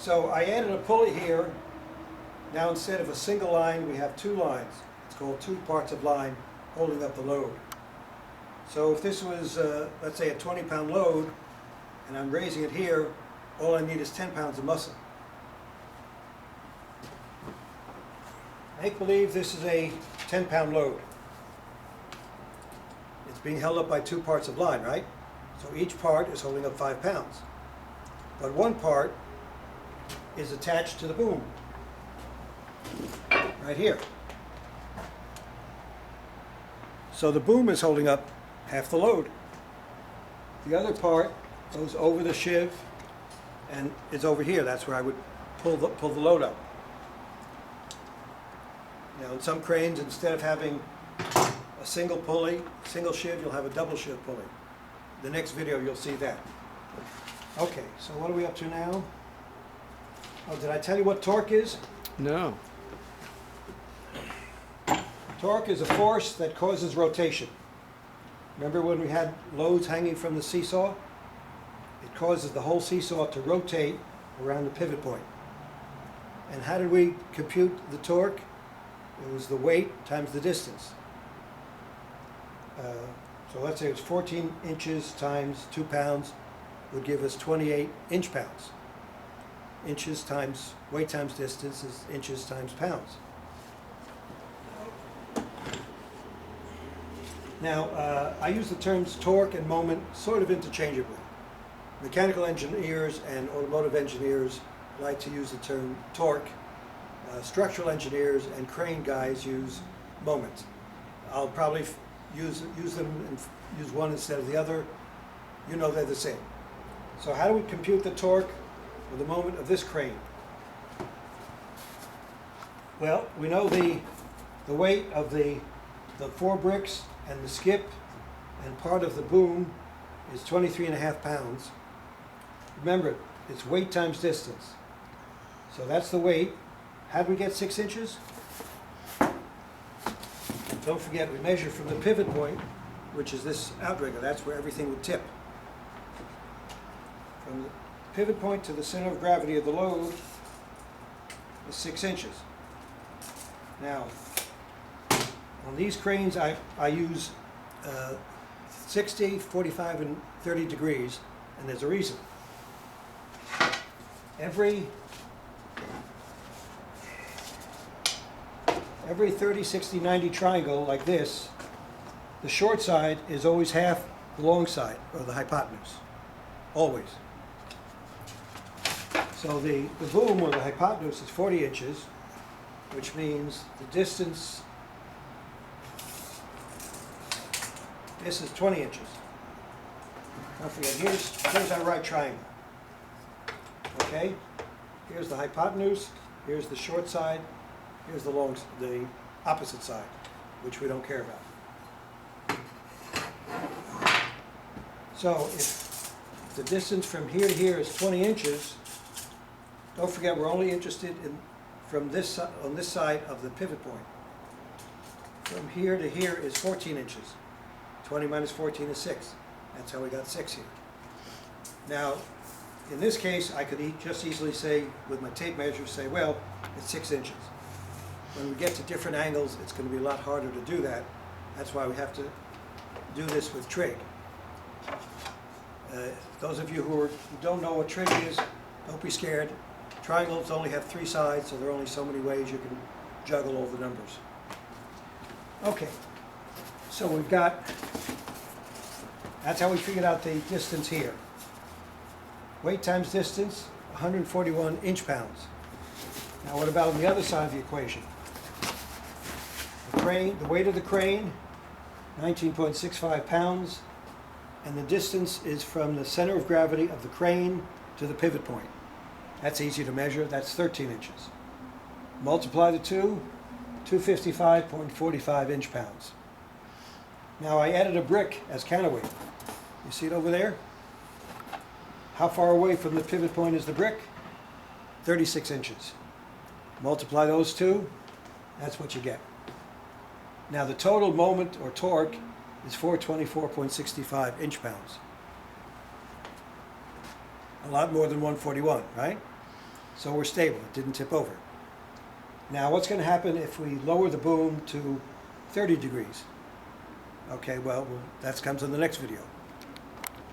So I added a pulley here. Now instead of a single line, we have two lines. It's called two parts of line holding up the load. So if this was, let's say, a 20-pound load, and I'm raising it here, all I need is 10 pounds of muscle. Make believe this is a 10-pound load. It's being held up by two parts of line, right? So each part is holding up 5 pounds. But one part is attached to the boom, right here. So the boom is holding up half the load. The other part goes over the sheave and is over here. That's where I would pull the load up. Now in some cranes, instead of having a single pulley, single sheave, you'll have a double sheave pulley. The next video you'll see that. Okay, so what are we up to now? Oh, did I tell you what torque is? No. Torque is a force that causes rotation. Remember when we had loads hanging from the seesaw? It causes the whole seesaw to rotate around the pivot point. And how did we compute the torque? It was the weight times the distance. So let's say it was 14 inches times 2 pounds would give us 28 inch-pounds. Inches times weight times distance is inches times pounds. Now, I use the terms torque and moment sort of interchangeably. Mechanical engineers and automotive engineers like to use the term torque. Structural engineers and crane guys use moment. I'll probably use them and use one instead of the other. You know they're the same. So how do we compute the torque or the moment of this crane? Well, we know the weight of the 4 bricks and the skip and part of the boom is 23.5 pounds. Remember, it's weight times distance. So that's the weight. How do we get 6 inches? Don't forget, we measure from the pivot point, which is this outrigger. That's where everything would tip. From the pivot point to the center of gravity of the load is 6 inches. Now, on these cranes, I use 60, 45, and 30 degrees, and there's a reason. Every 30, 60, 90 triangle like this, the short side is always half the long side, or the hypotenuse. Always. So the boom, or the hypotenuse, is 40 inches, which means the distance, this is 20 inches. Don't forget, here's our right triangle. Okay? Here's the hypotenuse, here's the short side, here's the opposite side, which we don't care about. So if the distance from here to here is 20 inches, don't forget we're only interested in on this side of the pivot point. From here to here is 14 inches. 20 minus 14 is 6. That's how we got 6 here. Now, in this case, I could just easily say, with my tape measure, say, well, it's 6 inches. When we get to different angles, it's going to be a lot harder to do that. That's why we have to do this with trig. Those of you who don't know what trig is, don't be scared. Triangles only have 3 sides, so there are only so many ways you can juggle all the numbers. Okay, so we've got, that's how we figured out the distance here. Weight times distance, 141 inch-pounds. Now what about on the other side of the equation? The weight of the crane, 19.65 pounds, and the distance is from the center of gravity of the crane to the pivot point. That's easy to measure, that's 13 inches. Multiply the two, 255.45 inch-pounds. Now I added a brick as counterweight. You see it over there? How far away from the pivot point is the brick? 36 inches. Multiply those two, that's what you get. Now the total moment or torque is 424.65 inch-pounds. A lot more than 141, right? So we're stable, it didn't tip over. Now what's going to happen if we lower the boom to 30 degrees? Okay, well, that comes in the next video.